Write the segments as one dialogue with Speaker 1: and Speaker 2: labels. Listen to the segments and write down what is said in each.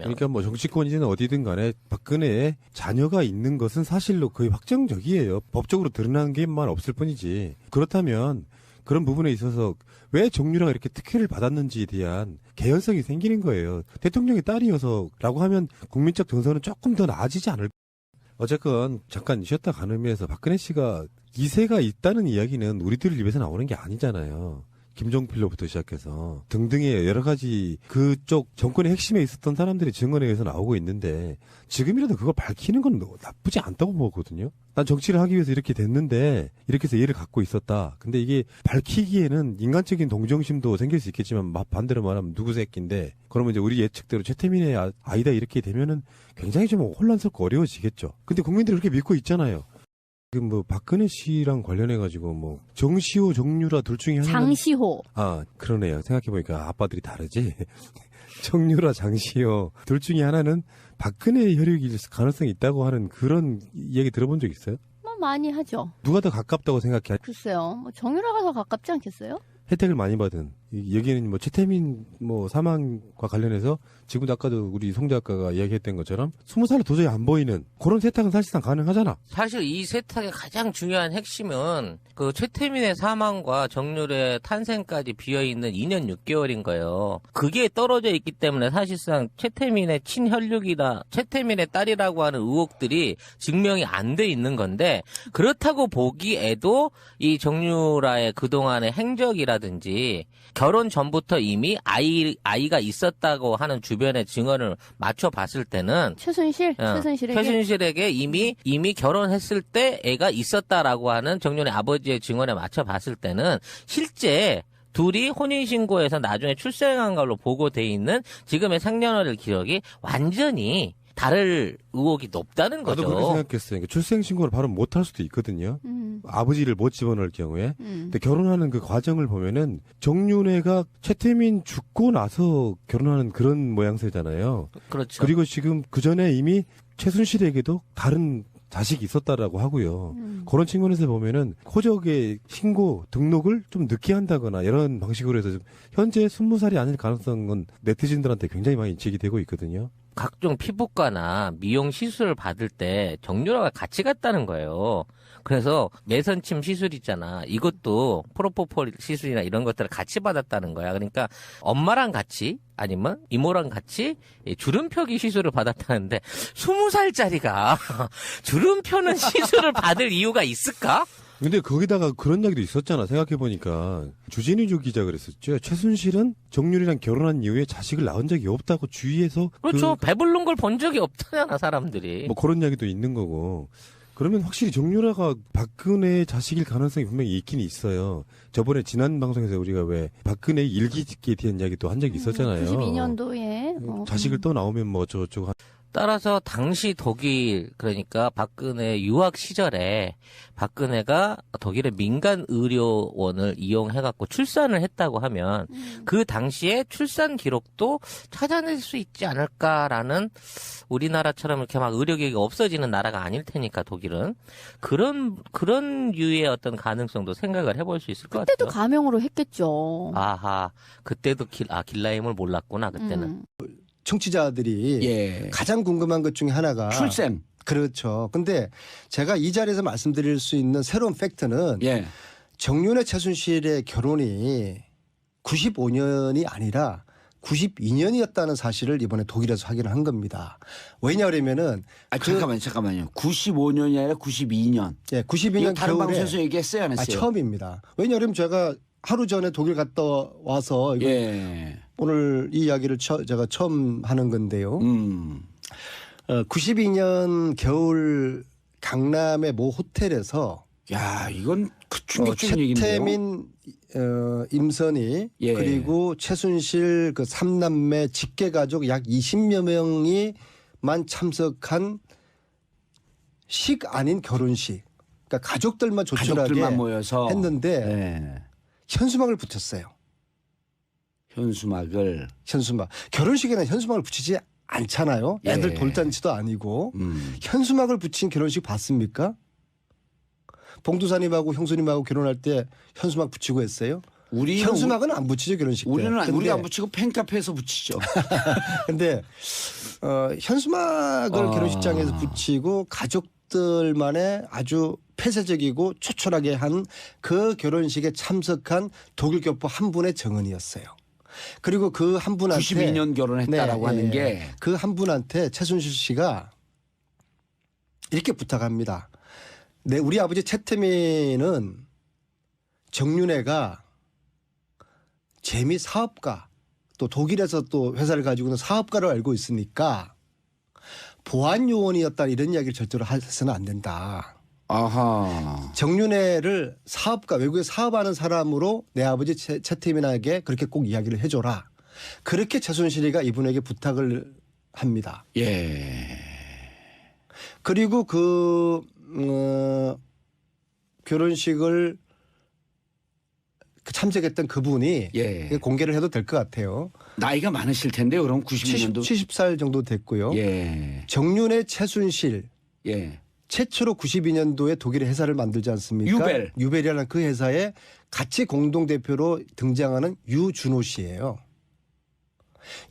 Speaker 1: 하면.
Speaker 2: 그러니까 뭐 정치권이든 어디든 간에 박근혜의 자녀가 있는 것은 사실로 거의 확정적이에요. 법적으로 드러난 게만 없을 뿐이지. 그렇다면 그런 부분에 있어서 왜 정유라가 이렇게 특혜를 받았는지에 대한 개연성이 생기는 거예요. 대통령의 딸이어서라고 하면 국민적 정서는 조금 더 나아지지 않을까. 어쨌건 잠깐 쉬었다 가는 의미에서 박근혜 씨가 2세가 있다는 이야기는 우리들 입에서 나오는 게 아니잖아요. 김종필로부터 시작해서 등등의 여러 가지 그쪽 정권의 핵심에 있었던 사람들이 증언에 의해서 나오고 있는데 지금이라도 그걸 밝히는 건 나쁘지 않다고 보거든요. 난 정치를 하기 위해서 이렇게 됐는데 이렇게 해서 얘를 갖고 있었다. 근데 이게 밝히기에는 인간적인 동정심도 생길 수 있겠지만 반대로 말하면 누구 새끼인데 그러면 이제 우리 예측대로 최태민의 아이다 이렇게 되면은 굉장히 좀 혼란스럽고 어려워지겠죠. 근데 국민들이 그렇게 믿고 있잖아요. 지금 뭐 박근혜 씨랑 관련해 가지고 뭐 정시호, 정유라 둘 중에 하나는
Speaker 3: 장시호.
Speaker 2: 아 그러네요. 생각해 보니까 아빠들이 다르지. 정유라, 장시호 둘 중에 하나는 박근혜의 혈육일 가능성이 있다고 하는 그런 얘기 들어본 적 있어요?
Speaker 3: 뭐 많이 하죠.
Speaker 2: 누가 더 가깝다고 생각해?
Speaker 3: 글쎄요. 뭐 정유라가 더 가깝지 않겠어요?
Speaker 2: 혜택을 많이 받은 여기는 뭐 최태민 뭐 사망과 관련해서 지금도 아까도 우리 송 작가가 이야기했던 것처럼 20살로 도저히 안 보이는 그런 세탁은 사실상 가능하잖아.
Speaker 1: 사실 이 세탁의 가장 중요한 핵심은 그 최태민의 사망과 정유라의 탄생까지 비어있는 2년 6개월인 거예요. 그게 떨어져 있기 때문에 사실상 최태민의 친혈육이나 최태민의 딸이라고 하는 의혹들이 증명이 안 돼 있는 건데 그렇다고 보기에도 이 정유라의 그동안의 행적이라든지 결혼 전부터 이미 아이가 있었다고 하는 주변의 증언을 맞춰봤을 때는 최순실에게 이미 결혼했을 때 애가 있었다라고 하는 정윤의 아버지의 증언에 맞춰봤을 때는 실제 둘이 혼인신고에서 나중에 출생한 걸로 보고돼 있는 지금의 생년월일 기록이 완전히 다를 의혹이 높다는 거죠.
Speaker 2: 나도 그렇게 생각했어요. 그러니까 출생신고를 바로 못할 수도 있거든요. 아버지를 못 집어넣을 경우에. 근데 결혼하는 그 과정을 보면은 정윤회가 최태민 죽고 나서 결혼하는 그런 모양새잖아요.
Speaker 1: 그렇죠.
Speaker 2: 그리고 지금 그 전에 이미 최순실에게도 다른 자식이 있었다라고 하고요. 그런 측면에서 보면은 호적의 신고 등록을 좀 늦게 한다거나 이런 방식으로 해서 현재 20살이 아닐 가능성은 네티즌들한테 굉장히 많이 인식이 되고 있거든요.
Speaker 1: 각종 피부과나 미용 시술을 받을 때 정유라가 같이 갔다는 거예요. 그래서 매선침 시술 있잖아. 이것도 프로포폴 시술이나 이런 것들을 같이 받았다는 거야. 그러니까 엄마랑 같이 아니면 이모랑 같이 주름 펴기 시술을 받았다는데 20살짜리가 주름 펴는 시술을 받을 이유가 있을까?
Speaker 2: 근데 거기다가 그런 이야기도 있었잖아. 생각해보니까 주진우 기자가 그랬었죠. 최순실은 정유리랑 결혼한 이후에 자식을 낳은 적이 없다고 주위에서
Speaker 1: 그렇죠. 배부른 걸 본 적이 없잖아 사람들이.
Speaker 2: 뭐 그런 이야기도 있는 거고. 그러면 확실히 정유라가 박근혜의 자식일 가능성이 분명히 있긴 있어요. 저번에 지난 방송에서 우리가 왜 박근혜 일기에 대한 이야기도 한 적이 있었잖아요.
Speaker 3: 92년도에
Speaker 2: 자식을 또 나오면 뭐 저쪽
Speaker 1: 따라서 당시 독일 그러니까 박근혜 유학 시절에 박근혜가 독일의 민간 의료원을 이용해갖고 출산을 했다고 하면 그 당시에 출산 기록도 찾아낼 수 있지 않을까라는 우리나라처럼 이렇게 막 의료계가 없어지는 나라가 아닐 테니까 독일은 그런 유의 어떤 가능성도 생각을 해볼 수 있을 것 같아요.
Speaker 3: 그때도 가명으로 했겠죠.
Speaker 1: 아하 그때도 길라임을 몰랐구나 그때는.
Speaker 4: 청취자들이 가장 궁금한 것 중에 하나가
Speaker 5: 출생.
Speaker 4: 그렇죠. 근데 제가 이 자리에서 말씀드릴 수 있는 새로운 팩트는 정윤회 최순실의 결혼이 95년이 아니라 92년이었다는 사실을 이번에 독일에서 확인을 한 겁니다. 왜냐하면은
Speaker 5: 잠깐만요. 95년이 아니라 92년.
Speaker 4: 예, 92년
Speaker 5: 다른
Speaker 4: 겨울에
Speaker 5: 방송에서 얘기했어요, 안 했어요?
Speaker 4: 처음입니다. 왜냐하면 제가 하루 전에 독일 갔다 와서 오늘 이 이야기를 제가 처음 하는 건데요. 92년 겨울 강남의 모 호텔에서
Speaker 5: 야 이건 충격적인 얘기인데요.
Speaker 4: 최태민 임선희 그리고 최순실 그 3남매 직계 가족 약 20여 명이만 참석한 식 아닌 결혼식. 그러니까 가족들만 조촐하게
Speaker 5: 모여서
Speaker 4: 했는데 현수막을 붙였어요.
Speaker 5: 현수막.
Speaker 4: 결혼식에는 현수막을 붙이지 않잖아요. 애들 돌잔치도 아니고. 현수막을 붙인 결혼식 봤습니까? 봉두사님하고 형수님하고 결혼할 때 현수막 붙이고 했어요? 현수막은 안 붙이죠, 결혼식 때.
Speaker 5: 우리가 안 붙이고 팬카페에서 붙이죠.
Speaker 4: 근데 현수막을 결혼식장에서 붙이고 가족들만의 아주 폐쇄적이고 초촐하게 한 그 결혼식에 참석한 독일 교포 한 분의 증언이었어요. 그리고 그 한 분한테
Speaker 5: 92년 결혼했다라고 하는 게
Speaker 4: 그 한 분한테 최순실 씨가 이렇게 부탁합니다. 네, 우리 아버지 최태민은 정윤회가 재미 사업가 또 독일에서 또 회사를 가지고 있는 사업가로 알고 있으니까 보안 요원이었다 이런 이야기를 절대로 해서는 안 된다.
Speaker 5: 아하.
Speaker 4: 정윤회를 사업가 외국에 사업하는 사람으로 내 아버지 최태민에게 그렇게 꼭 이야기를 해줘라. 그렇게 최순실이가 이분에게 부탁을 합니다.
Speaker 5: 예.
Speaker 4: 그리고 그 결혼식을 참석했던 그분이
Speaker 5: 예.
Speaker 4: 공개를 해도 될 것 같아요.
Speaker 5: 나이가 많으실 텐데요. 그럼 92년도
Speaker 4: 70살 정도 됐고요.
Speaker 5: 예.
Speaker 4: 정윤회 최순실
Speaker 5: 예.
Speaker 4: 최초로 92년도에 독일의 회사를 만들지 않습니까?
Speaker 5: 유벨.
Speaker 4: 유벨이라는 그 회사에 같이 공동대표로 등장하는 유준호 씨예요.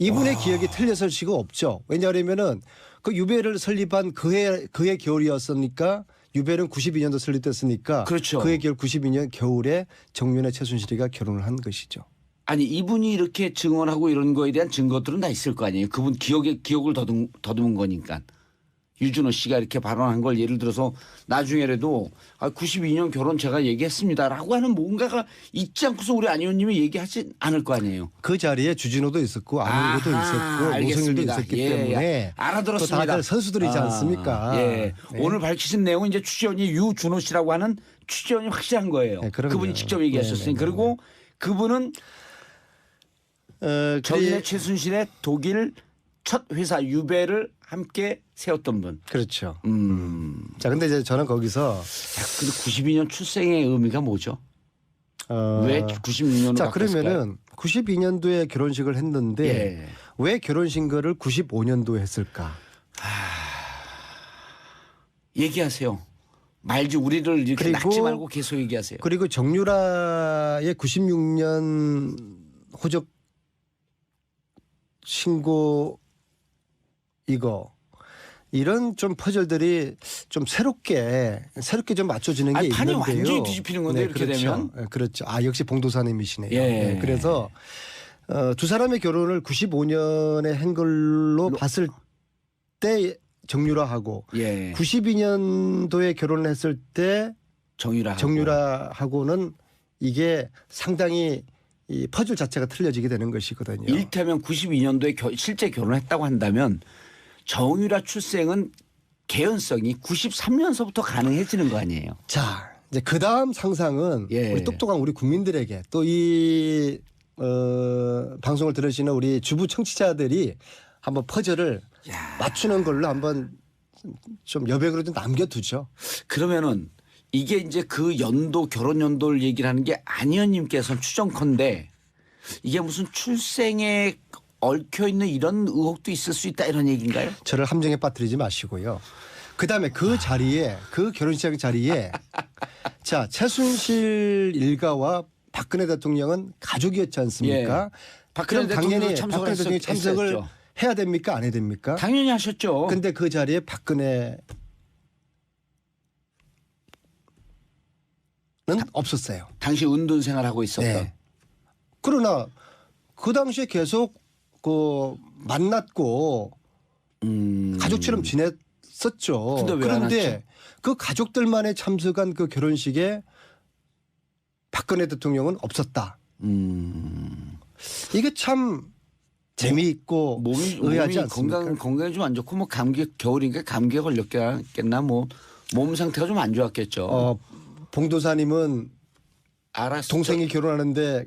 Speaker 4: 이분의 기억이 틀렸을 수가 없죠. 왜냐하면은 그 유벨을 설립한 그해 겨울이었으니까 유벨은 92년도 설립됐으니까
Speaker 5: 그렇죠.
Speaker 4: 그해 겨울 92년 겨울에 정윤회 최순실이가 결혼을 한 것이죠.
Speaker 5: 아니 이분이 이렇게 증언하고 이런 거에 대한 증거들은 다 있을 거 아니에요. 그분 기억을 더듬은 거니까. 유준호 씨가 이렇게 발언한 걸 예를 들어서 나중에라도 92년 결혼 제가 얘기했습니다라고 하는 뭔가가 있지 않고서 우리 안 의원님이 얘기하지 않을 거 아니에요.
Speaker 4: 그 자리에 주진호도 있었고 안우도 있었고 노성일도 있었기 때문에
Speaker 5: 알아들었습니다.
Speaker 4: 또 다들 선수들이지 않습니까?
Speaker 5: 예.
Speaker 4: 네.
Speaker 5: 오늘 밝히신 내용은 이제 취재원이 유준호 씨라고 하는 취재원이 확실한 거예요.
Speaker 4: 네, 그럼요.
Speaker 5: 그분이 직접 얘기하셨으니
Speaker 4: 네.
Speaker 5: 그리고 그분은 정윤회
Speaker 4: 그리-
Speaker 5: 최순실의 독일 첫 회사 유벨을 함께 세웠던 분.
Speaker 4: 그렇죠.
Speaker 5: 음.
Speaker 4: 자, 근데 이제 저는 거기서
Speaker 5: 근데 92년 출생의 의미가 뭐죠? 왜 96년으로
Speaker 4: 자,
Speaker 5: 바꿨을까요?
Speaker 4: 그러면은 92년도에 결혼식을 했는데
Speaker 5: 예.
Speaker 4: 왜 결혼식을 95년도에 했을까?
Speaker 5: 얘기하세요. 말지 우리를 이렇게
Speaker 4: 그리고-
Speaker 5: 낳지 말고 계속 얘기하세요.
Speaker 4: 그리고 정유라의 96년 호적 신고 이런 좀 퍼즐들이 좀 새롭게 좀 맞춰지는 게
Speaker 5: 아니, 판이
Speaker 4: 있는데요.
Speaker 5: 완전히 뒤집히는 건데 이렇게
Speaker 4: 그렇죠.
Speaker 5: 되면.
Speaker 4: 네, 그렇죠. 역시 봉도사님이시네요.
Speaker 5: 예.
Speaker 4: 네, 그래서 두 사람의 결혼을 95년에 한 걸로 봤을 때 정유라하고
Speaker 5: 예.
Speaker 4: 92년도에 결혼을 했을 때 정유라하고는 이게 상당히 이 퍼즐 자체가 틀려지게 되는 것이거든요.
Speaker 5: 일테면 92년도에 실제 결혼했다고 한다면 정유라 출생은 개연성이 93년서부터 가능해지는 거 아니에요?
Speaker 4: 자, 이제 그 다음 상상은
Speaker 5: 예.
Speaker 4: 우리 똑똑한 우리 국민들에게 또 이 방송을 들으시는 우리 주부 청취자들이 한번 퍼즐을 맞추는 걸로 한번 좀 여백으로 좀 남겨두죠.
Speaker 5: 그러면은 이게 이제 그 연도 결혼 연도를 얘기를 하는 게 안 의원님께서는 추정컨대 이게 무슨 출생에 얽혀 있는 이런 의혹도 있을 수 있다 이런 얘기인가요?
Speaker 4: 저를 함정에 빠뜨리지 마시고요. 그다음에 그 자리에 그 결혼식 자리에 자 최순실 일가와 박근혜 대통령은 가족이었지 않습니까?
Speaker 5: 박근혜
Speaker 4: 그럼 당연히
Speaker 5: 대통령도
Speaker 4: 박근혜 대통령이 참석을
Speaker 5: 했었죠.
Speaker 4: 해야 됩니까? 안 해야 됩니까?
Speaker 5: 당연히 하셨죠.
Speaker 4: 근데 그 자리에 박근혜는 없었어요.
Speaker 5: 당시 은둔 생활하고 있었던.
Speaker 4: 네. 그러나 그 당시에 계속 그 만났고 가족처럼 지냈었죠.
Speaker 5: 근데 왜안
Speaker 4: 그런데
Speaker 5: 왔죠?
Speaker 4: 그 가족들만의 참석한 그 결혼식에 박근혜 대통령은 없었다. 이게 참 재미있고 의아하지 않습니까?
Speaker 5: 건강이 좀 안 좋고 뭐 감기 겨울이니까 감기에 걸렸겠나 뭐 몸 상태가 좀 안 좋았겠죠.
Speaker 4: 봉도사님은
Speaker 5: 알았어.
Speaker 4: 동생이 결혼하는데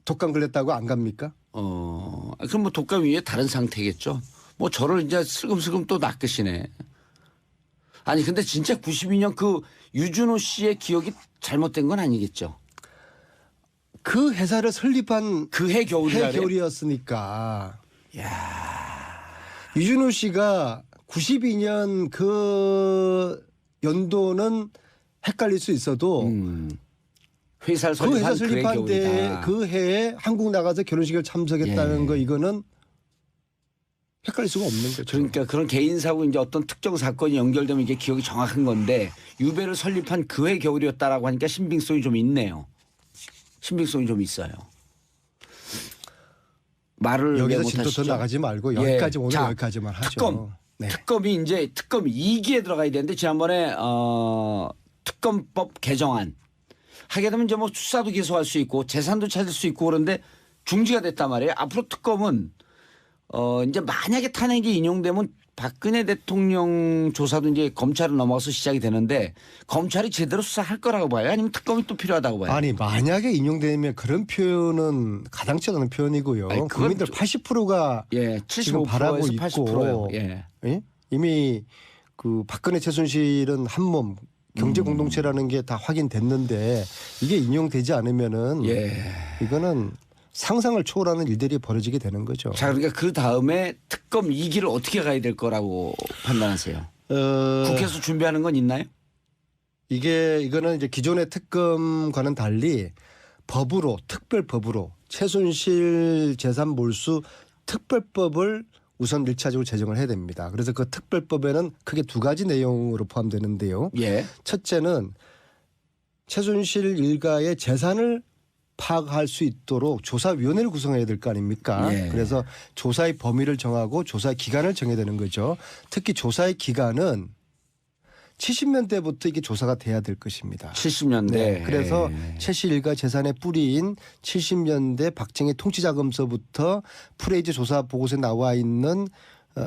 Speaker 4: 독감 걸렸다고 안 갑니까?
Speaker 5: 그럼 뭐 독감 위에 다른 상태겠죠. 뭐 저를 이제 슬금슬금 또 낚으시네. 아니 근데 진짜 92년 그 유준호 씨의 기억이 잘못된 건 아니겠죠.
Speaker 4: 그 회사를 설립한
Speaker 5: 그 해 겨울이라 그래요?
Speaker 4: 겨울이었으니까. 유준호 씨가 92년 그 연도는 헷갈릴 수 있어도
Speaker 5: 회사를
Speaker 4: 그 회사
Speaker 5: 설립한 그해
Speaker 4: 설립한 때
Speaker 5: 겨울이다.
Speaker 4: 그 해에 한국 나가서 결혼식을 참석했다는 거 이거는 헷갈릴 수가 없는 거죠.
Speaker 5: 그러니까 그런 개인사고 이제 어떤 특정 사건이 연결되면 이게 기억이 정확한 건데 유배를 설립한 그해 겨울이었다라고 하니까 신빙성이 좀 있네요. 신빙성이 좀 있어요. 말을
Speaker 4: 여기서
Speaker 5: 왜
Speaker 4: 진도 더
Speaker 5: 못하시죠?
Speaker 4: 나가지 말고
Speaker 5: 예.
Speaker 4: 여기까지 오늘
Speaker 5: 자,
Speaker 4: 여기까지만 하죠.
Speaker 5: 특검.
Speaker 4: 네.
Speaker 5: 특검이 이제 특검 2기에 들어가야 되는데 지난번에 특검법 개정안 하게 되면 이제 뭐 수사도 계속할 수 있고 재산도 찾을 수 있고 그런데 중지가 됐단 말이에요. 앞으로 특검은 이제 만약에 탄핵이 인용되면 박근혜 대통령 조사도 이제 검찰로 넘어가서 시작이 되는데 검찰이 제대로 수사할 거라고 봐요? 아니면 특검이 또 필요하다고 봐요?
Speaker 4: 아니 만약에 인용되면 그런 표현은 가당치 않은 표현이고요.
Speaker 5: 아니, 그건
Speaker 4: 국민들 80%가
Speaker 5: 예,
Speaker 4: 지금 바라고
Speaker 5: 75%에서
Speaker 4: 있고
Speaker 5: 80%예요. 예.
Speaker 4: 예? 이미 그 박근혜 최순실은 한몸 경제 공동체라는 게 다 확인됐는데 이게 인용되지 않으면은
Speaker 5: 예.
Speaker 4: 이거는 상상을 초월하는 일들이 벌어지게 되는 거죠.
Speaker 5: 자, 그러니까 그 다음에 특검 2기를 어떻게 가야 될 거라고 판단하세요? 국회에서 준비하는 건 있나요?
Speaker 4: 이거는 이제 기존의 특검과는 달리 법으로 특별법으로 최순실 재산 몰수 특별법을 우선 1차적으로 제정을 해야 됩니다. 그래서 그 특별법에는 크게 두 가지 내용으로 포함되는데요.
Speaker 5: 예.
Speaker 4: 첫째는 최순실 일가의 재산을 파악할 수 있도록 조사위원회를 구성해야 될 거 아닙니까?
Speaker 5: 예.
Speaker 4: 그래서 조사의 범위를 정하고 조사의 기간을 정해야 되는 거죠. 특히 조사의 기간은 70년대부터 이게 조사가 돼야 될 것입니다.
Speaker 5: 70년대.
Speaker 4: 네. 그래서 최씨 일가 재산의 뿌리인 70년대 박정희 통치자금서부터 프레이즈 조사 보고서에 나와 있는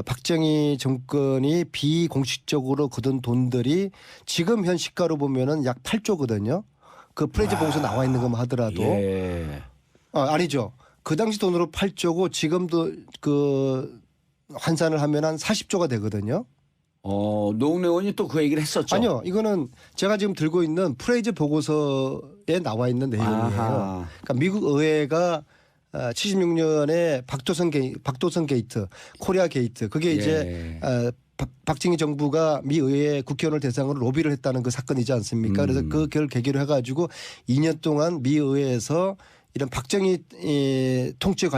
Speaker 4: 박정희 정권이 비공식적으로 거둔 돈들이 지금 현 시가로 보면은 약 8조거든요. 그 프레이즈 보고서 나와 있는 것만 하더라도
Speaker 5: 예.
Speaker 4: 아니죠. 그 당시 돈으로 8조고 지금도 그 환산을 하면 한 40조가 되거든요.
Speaker 5: 노웅래 의원이 또 그 얘기를 했었죠.
Speaker 4: 아니요. 이거는 제가 지금 들고 있는 프레이즈 보고서에 나와 있는 내용이에요.
Speaker 5: 아하.
Speaker 4: 그러니까 미국 의회가 76년에 박도선 게이트, 코리아 게이트 그게 이제 박정희 정부가 미 의회 국회의원을 대상으로 로비를 했다는 그 사건이지 않습니까? 그래서 그걸 계기로 해가지고 2년 동안 미 의회에서 이런 박정희 통치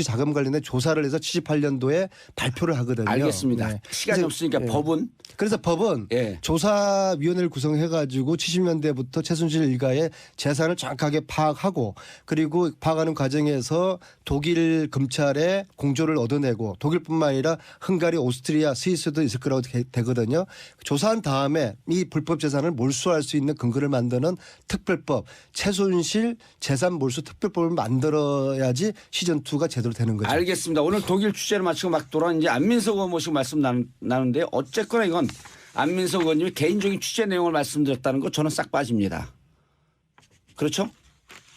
Speaker 4: 자금 관련된 조사를 해서 78년도에 발표를 하거든요.
Speaker 5: 알겠습니다.
Speaker 4: 네.
Speaker 5: 시간이
Speaker 4: 그래서,
Speaker 5: 없으니까
Speaker 4: 예.
Speaker 5: 법은
Speaker 4: 그래서 법은
Speaker 5: 예.
Speaker 4: 조사위원회를 구성해가지고 70년대부터 최순실 일가의 재산을 정확하게 파악하고 그리고 파악하는 과정에서 독일 검찰의 공조를 얻어내고 독일뿐만 아니라 헝가리, 오스트리아, 스위스도 있을 거라고 되거든요. 조사한 다음에 이 불법 재산을 몰수할 수 있는 근거를 만드는 특별법, 최순실 재산 몰수 특별법을 만들어야지 시즌2가 제대로 되는 거죠.
Speaker 5: 알겠습니다. 오늘 독일 취재를 마치고 막 돌아온 이제 안민석 의원 모시고 말씀 나누는데 어쨌거나 이건 안민석 의원님이 개인적인 취재 내용을 말씀드렸다는 거 저는 싹 빠집니다. 그렇죠?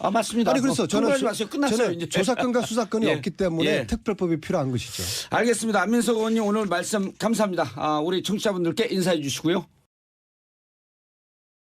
Speaker 5: 맞습니다.
Speaker 4: 아니 그래서 저는
Speaker 5: 마세요. 끝났어요.
Speaker 4: 저는
Speaker 5: 이제.
Speaker 4: 조사권과 수사권이
Speaker 5: 예.
Speaker 4: 없기 때문에
Speaker 5: 예.
Speaker 4: 특별법이 필요한 것이죠.
Speaker 5: 알겠습니다. 안민석 의원님 오늘 말씀 감사합니다. 우리 청취자분들께 인사해 주시고요.